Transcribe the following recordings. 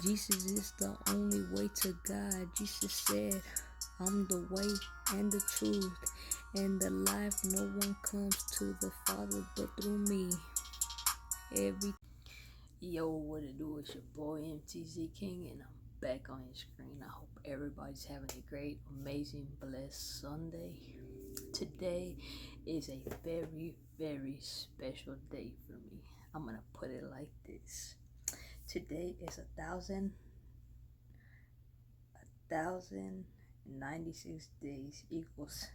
Jesus is the only way to God. Jesus said, I'm the way and the truth and the life. No one comes to the Father but through me. Every Yo, what it do? It's your boy Mtzking, and I'm back on your screen. I hope everybody's having a great, amazing, blessed Sunday. Today is a very, very special day for me. I'm gonna put it like this. Today is 1,096 days equals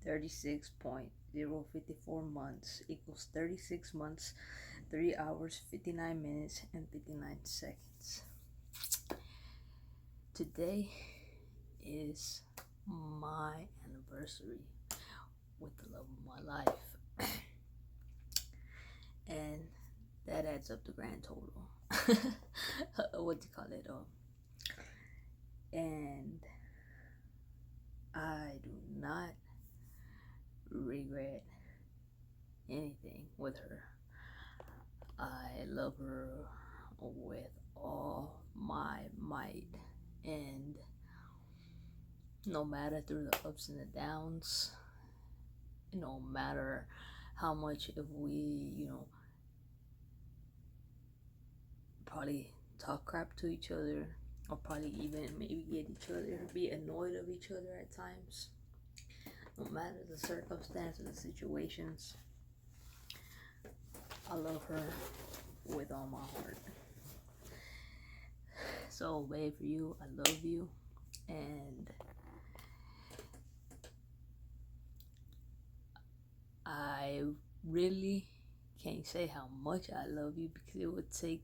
36.054 months equals 36 months, 3 hours, 59 minutes, and 59 seconds. Today is my anniversary with the love of my life, and that adds up the grand total. What do you call it? And I do not regret anything with her. I love her with all my might, and no matter through the ups and the downs, no matter how much if we, probably talk crap to each other, or probably even maybe get each other, be annoyed of each other at times, no matter the circumstances, the situations, I love her with all my heart. So, babe, for you, I love you, and I really can't say how much I love you because it would take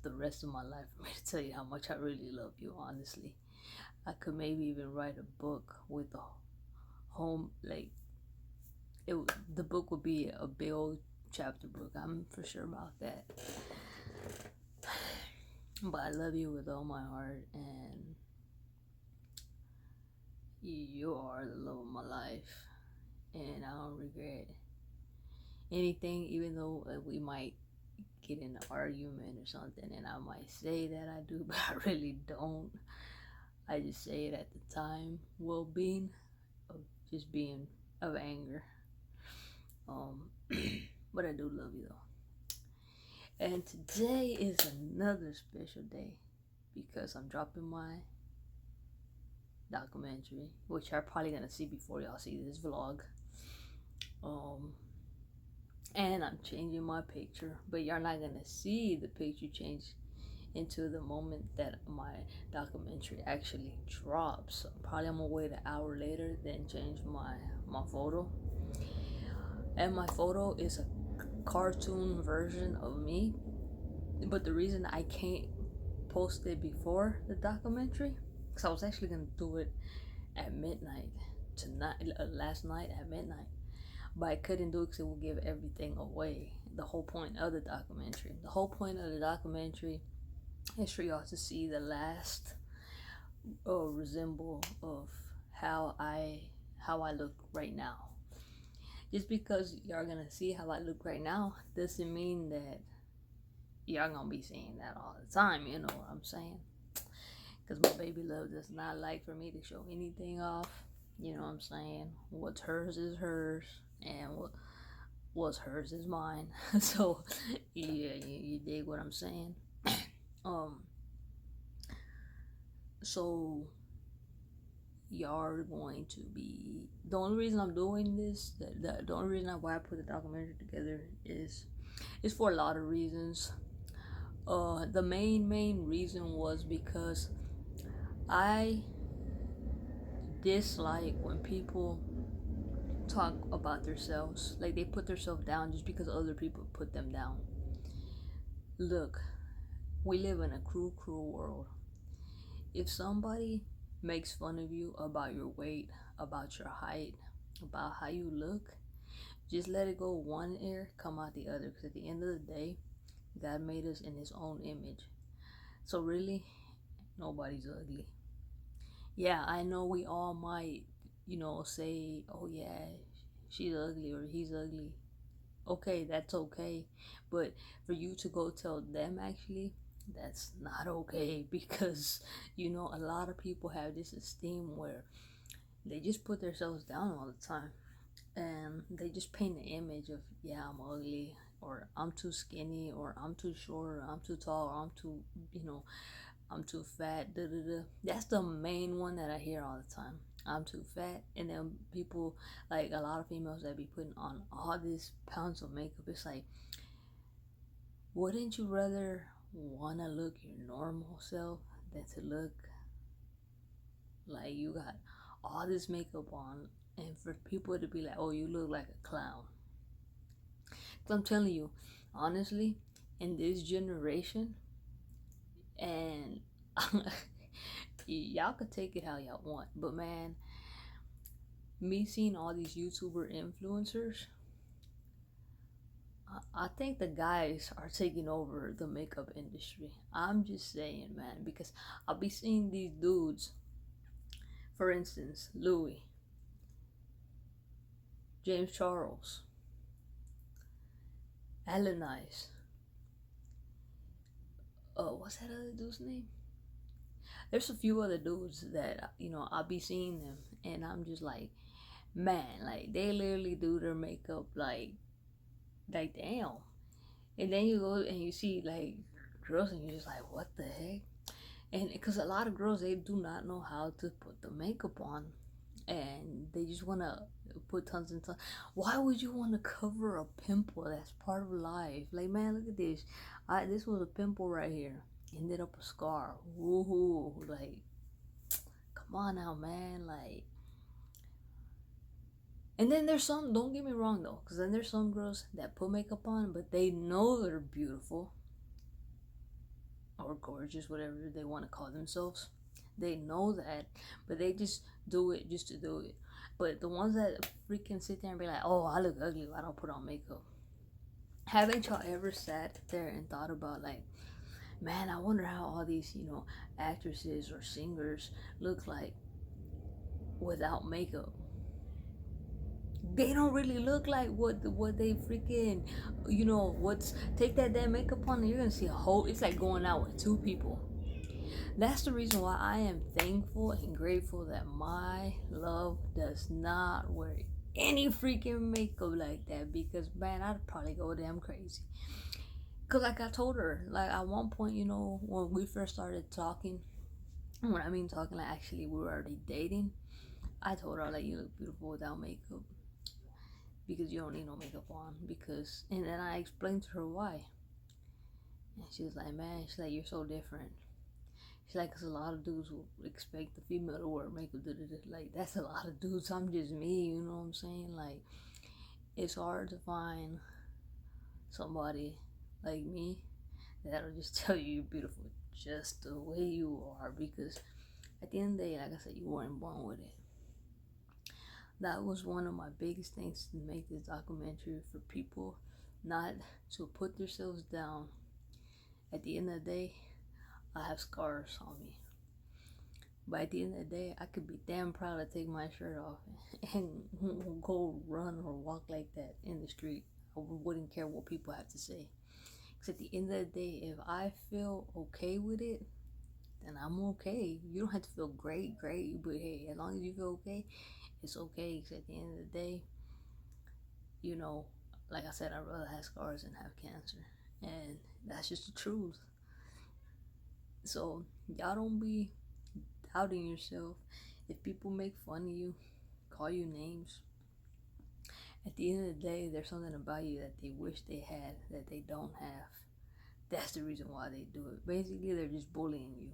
the rest of my life for me to tell you how much I really love you, honestly. I could maybe even write a book with the home, like, the book would be a big old chapter book. I'm for sure about that. But I love you with all my heart, and you are the love of my life, and I don't regret anything, even though we might get in an argument or something, and I might say that I do, but I really don't. I just say it at the time, well-being of just being of anger. But I do love you though. And today is another special day because I'm dropping my documentary, which you're probably gonna see before y'all see this vlog. And I'm changing my picture, but you're not gonna see the picture change into the moment that my documentary actually drops. So probably I'm gonna wait an hour later, then change my photo. And my photo is a cartoon version of me, but the reason I can't post it before the documentary, because I was actually gonna do it at midnight tonight, last night at midnight, but I couldn't do it because it will give everything away. The whole point of the documentary is for y'all to see the last resemble of how I look right now. Just because y'all gonna see how I look right now doesn't mean that y'all gonna be seeing that all the time. You know what I'm saying? Because my baby love does not like for me to show anything off. You know what I'm saying? What's hers is hers, and what's hers is mine. So yeah, you dig what I'm saying? So y'all are going to be, the only reason I'm doing this, the only reason why I put the documentary together is for a lot of reasons. The main reason was because I dislike when people talk about themselves, like they put themselves down just because other people put them down. Look, we live in a cruel world. If somebody makes fun of you about your weight, about your height, about how you look, just let it go one ear, come out the other. Because at the end of the day, God made us in his own image. So really, nobody's ugly. Yeah, I know we all might, say, oh yeah, she's ugly or he's ugly. Okay, that's okay. But for you to go tell them actually That's not okay because a lot of people have this esteem where they just put themselves down all the time, and they just paint the image of, yeah, I'm ugly, or I'm too skinny, or I'm too short, or I'm too tall, or I'm too, I'm too fat. Da, da, da. That's the main one that I hear all the time. I'm too fat. And then people, like a lot of females that be putting on all these pounds of makeup, it's like, wouldn't you rather want to look your normal self than to look like you got all this makeup on, and for people to be like, oh, you look like a clown? Because I'm telling you, honestly, in this generation, and y'all could take it how y'all want, but man, me seeing all these YouTuber influencers, I think the guys are taking over the makeup industry. I'm just saying, man, because I'll be seeing these dudes, for instance, Louis, James Charles, Alan Ice, what's that other dude's name? There's a few other dudes that, I'll be seeing them, and I'm just like, man, like they literally do their makeup like damn. And then you go and you see like girls, and you're just like, what the heck? And because a lot of girls, they do not know how to put the makeup on, and they just want to put tons and tons. Why would you want to cover a pimple? That's part of life. Like, man, look at this. This was a pimple right here, ended up a scar. Woohoo! Like, come on now, man. Like, and then there's some, don't get me wrong though, because then there's some girls that put makeup on, but they know they're beautiful or gorgeous, whatever they want to call themselves. They know that, but they just do it just to do it. But the ones that freaking sit there and be like, oh, I look ugly, I don't put on makeup. Haven't y'all ever sat there and thought about, like, man, I wonder how all these, actresses or singers look like without makeup? They don't really look like what they freaking, what's, take that damn makeup on and you're gonna see a whole, it's like going out with two people. That's the reason why I am thankful and grateful that my love does not wear any freaking makeup like that, because man, I'd probably go damn crazy. Cause like I told her, like at one point, when we first started talking, when I mean talking, like actually we were already dating, I told her, like, you look beautiful without makeup, because you don't need no makeup on, because, and then I explained to her why, and she was like, man, she's like, you're so different. She's like, cause a lot of dudes will expect the female to wear makeup. Like, that's a lot of dudes. I'm just me, you know what I'm saying? Like, it's hard to find somebody like me that'll just tell you you're beautiful just the way you are, because at the end of the day, like I said, you weren't born with it. That was one of my biggest things to make this documentary, for people not to put themselves down. At the end of the day, I have scars on me. But at the end of the day, I could be damn proud to take my shirt off and go run or walk like that in the street. I wouldn't care what people have to say. Because at the end of the day, if I feel okay with it, then I'm okay. You don't have to feel great, but hey, as long as you feel okay, it's okay. Because at the end of the day, like I said, I'd rather have scars than have cancer. And that's just the truth. So, y'all don't be doubting yourself. If people make fun of you, call you names, at the end of the day, there's something about you that they wish they had that they don't have. That's the reason why they do it. Basically, they're just bullying you.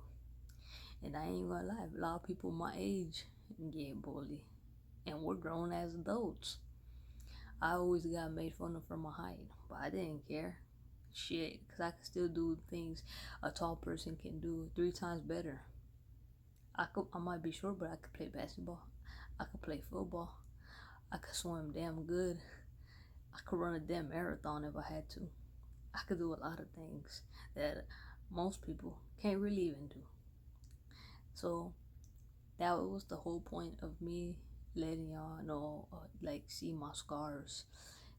And I ain't gonna lie, a lot of people my age get bullied. And we're grown as adults. I always got made fun of for my height, but I didn't care. Shit, because I could still do things a tall person can do 3 times better. I might be short, but I could play basketball. I could play football. I could swim damn good. I could run a damn marathon if I had to. I could do a lot of things that most people can't really even do. So that was the whole point of me letting y'all know, like, see my scars,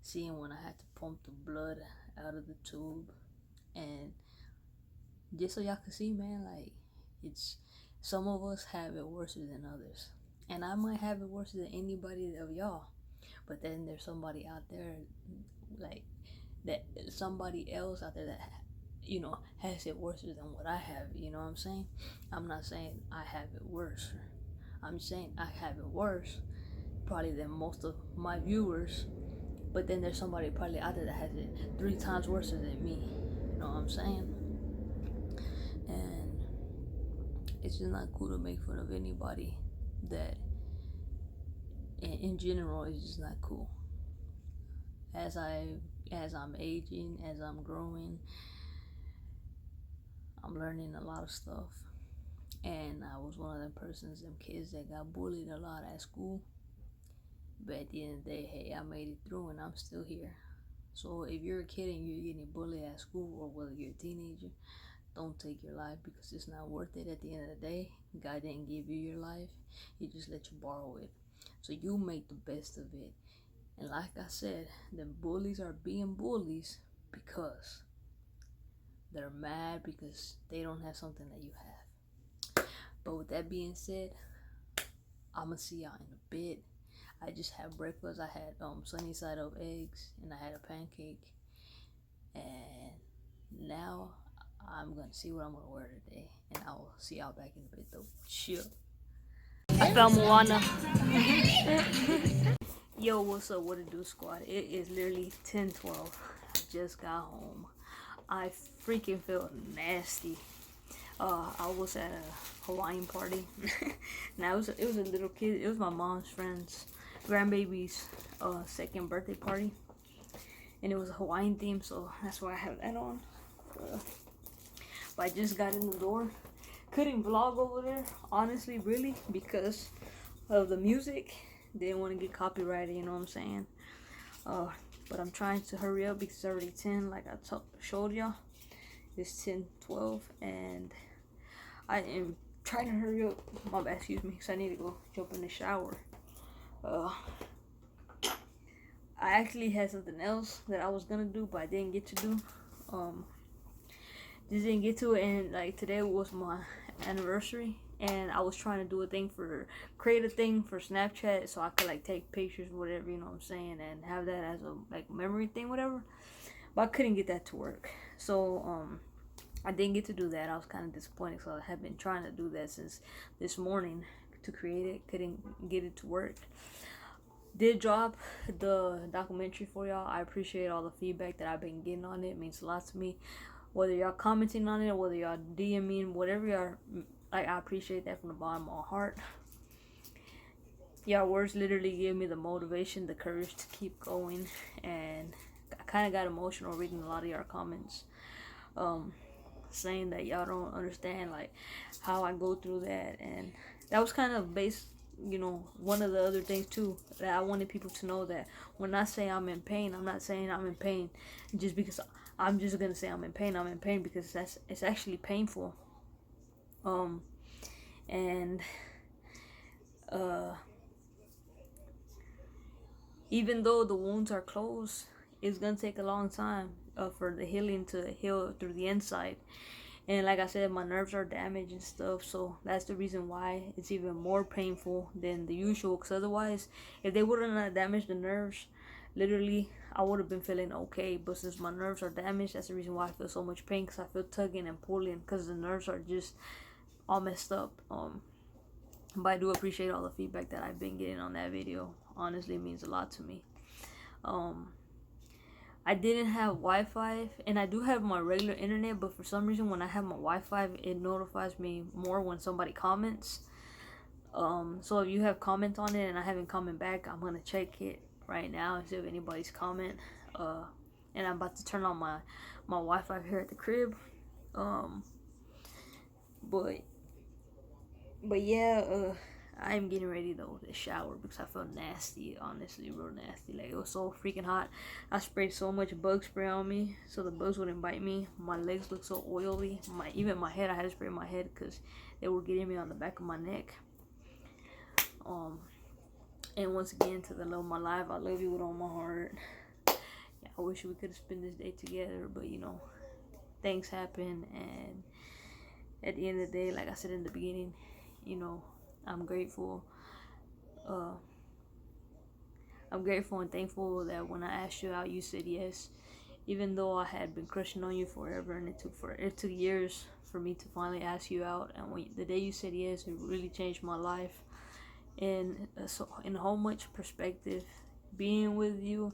seeing when I had to pump the blood out of the tube, and just so y'all can see, man, like, it's, some of us have it worse than others, and I might have it worse than anybody of y'all, but then there's somebody out there, like, that somebody else out there that, you know, has it worse than what I have. You know what I'm saying? I'm not saying I have it worse. I'm saying I have it worse probably than most of my viewers, but then there's somebody probably out there that has it 3 times worse than me. You know what I'm saying? And it's just not cool to make fun of anybody that, in general, it's just not cool. As I'm aging, as I'm growing, I'm learning a lot of stuff. And I was one of them persons, them kids that got bullied a lot at school. But at the end of the day, hey, I made it through and I'm still here. So if you're a kid and you're getting bullied at school, or whether you're a teenager, don't take your life, because it's not worth it. At the end of the day, God didn't give you your life. He just let you borrow it. So you make the best of it. And like I said, the bullies are being bullies because they're mad because they don't have something that you have. But with that being said, I'ma see y'all in a bit. I just had breakfast. I had sunny side up eggs and I had a pancake. And now I'm gonna see what I'm gonna wear today, and I'll see y'all back in a bit though. Chill. I found Moana. Yo, what's up? What it do, squad? It is literally 10:12. I just got home. I freaking felt nasty. I was at a Hawaiian party. Now it was a little kid. It was my mom's friend's grandbaby's second birthday party, and it was a Hawaiian theme, so that's why I have that on. But I just got in the door. Couldn't vlog over there, honestly, really, because of the music. Didn't want to get copyrighted, you know what I'm saying? But I'm trying to hurry up because it's already 10, like I showed y'all. It's 10:12, and I am trying to hurry up. My bad, excuse me, because I need to go jump in the shower. I actually had something else that I was gonna do, but I didn't get to do. Just didn't get to it, and like today was my anniversary, and I was trying to do create a thing for Snapchat so I could like take pictures, whatever, you know what I'm saying, and have that as a like memory thing, whatever. But I couldn't get that to work, so I didn't get to do that. I was kind of disappointed, so I have been trying to do that since this morning to create it. Couldn't get it to work. Did drop the documentary for y'all. I appreciate all the feedback that I've been getting on it. It means a lot to me. Whether y'all commenting on it or whether y'all DMing, whatever y'all, like, I appreciate that from the bottom of my heart. Y'all words literally give me the motivation, the courage to keep going, and I kind of got emotional reading a lot of y'all comments, saying that y'all don't understand like how I go through that, and that was kind of based, you know, one of the other things too, that I wanted people to know that when I say I'm in pain, I'm not saying I'm in pain just because I'm just gonna say I'm in pain. I'm in pain because it's actually painful. And even though the wounds are closed, it's gonna take a long time for the healing to heal through the inside. And like I said, my nerves are damaged and stuff, so that's the reason why it's even more painful than the usual. Because otherwise, if they wouldn't have damaged the nerves, literally, I would have been feeling okay. But since my nerves are damaged, that's the reason why I feel so much pain. Because I feel tugging and pulling because the nerves are just all messed up. But I do appreciate all the feedback that I've been getting on that video. Honestly, it means a lot to me. I didn't have Wi-Fi, and I do have my regular internet, but for some reason when I have my Wi-Fi, it notifies me more when somebody comments. So if you have comments on it and I haven't commented back, I'm gonna check it right now and see if anybody's comment. And I'm about to turn on my Wi-Fi here at the crib. But yeah, I'm getting ready though to shower because I felt nasty, honestly, real nasty. Like, it was so freaking hot. I sprayed so much bug spray on me so the bugs wouldn't bite me. My legs look so oily. Even my head, I had to spray my head because they were getting me on the back of my neck. And once again, to the love of my life, I love you with all my heart. Yeah, I wish we could have spent this day together, but you know, things happen, and at the end of the day, like I said in the beginning, I'm grateful. Uh, I'm grateful and thankful that when I asked you out, you said yes. Even though I had been crushing on you forever, and it took years for me to finally ask you out. And the day you said yes, it really changed my life. And so, in a whole much perspective, being with you,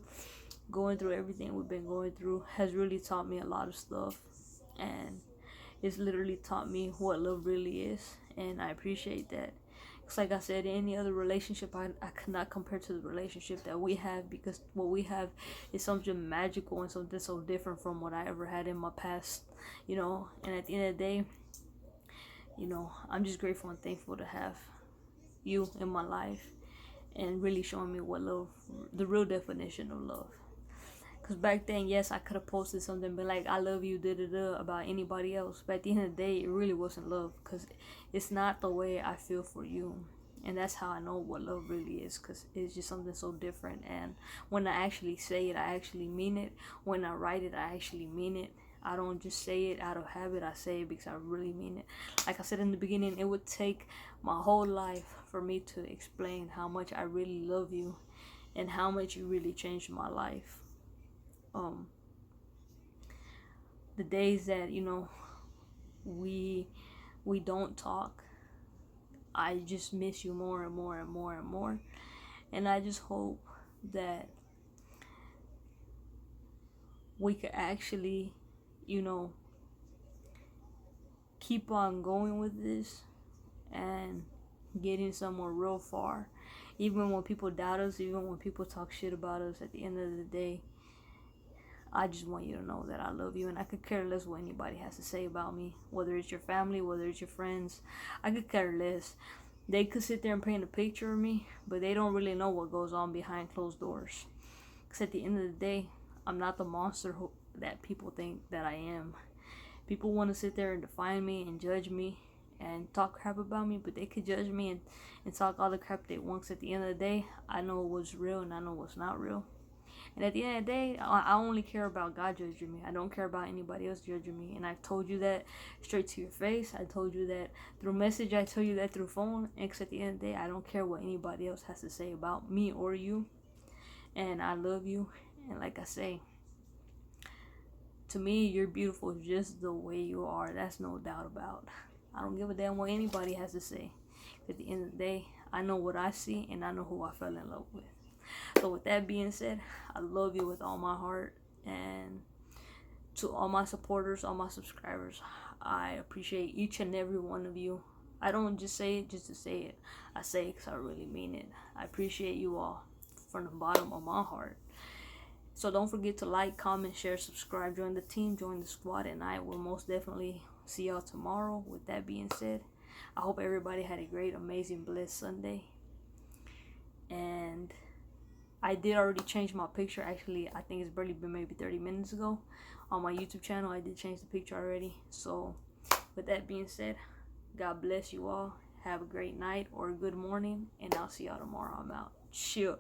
going through everything we've been going through, has really taught me a lot of stuff. And it's literally taught me what love really is, and I appreciate that. It's like I said, any other relationship I could not compare to the relationship that we have, because what we have is something magical and something so different from what I ever had in my past, and at the end of the day, I'm just grateful and thankful to have you in my life and really showing me what love, the real definition of love. Because back then, yes, I could have posted something, but like, I love you, about anybody else. But at the end of the day, it really wasn't love. Because it's not the way I feel for you. And that's how I know what love really is. Because it's just something so different. And when I actually say it, I actually mean it. When I write it, I actually mean it. I don't just say it out of habit. I say it because I really mean it. Like I said in the beginning, it would take my whole life for me to explain how much I really love you. And how much you really changed my life. The days that we don't talk, I just miss you more and more and more and more. And I just hope that we could actually keep on going with this and getting somewhere real far, even when people doubt us, even when people talk shit about us. At the end of the day, I just want you to know that I love you, and I could care less what anybody has to say about me, whether it's your family, whether it's your friends. I could care less. They could sit there and paint a picture of me, but they don't really know what goes on behind closed doors. Because at the end of the day, I'm not the monster that people think that I am. People want to sit there and define me and judge me and talk crap about me, but they could judge me and talk all the crap they want. 'Cause at the end of the day, I know what's real and I know what's not real. And at the end of the day, I only care about God judging me. I don't care about anybody else judging me. And I've told you that straight to your face. I told you that through message. I tell you that through phone. And at the end of the day, I don't care what anybody else has to say about me or you. And I love you. And like I say, to me, you're beautiful just the way you are. That's no doubt about. I don't give a damn what anybody has to say. At the end of the day, I know what I see and I know who I fell in love with. So with that being said, I love you with all my heart. And to all my supporters, all my subscribers, I appreciate each and every one of you. I don't just say it just to say it. I say it because I really mean it. I appreciate you all from the bottom of my heart. So don't forget to like, comment, share, subscribe, join the team, join the squad, and I will most definitely see y'all tomorrow. With that being said, I hope everybody had a great, amazing, blessed Sunday. And I did already change my picture. Actually, I think it's barely been maybe 30 minutes ago. On my YouTube channel, I did change the picture already. So with that being said, God bless you all. Have a great night or a good morning, and I'll see y'all tomorrow. I'm out. Chill.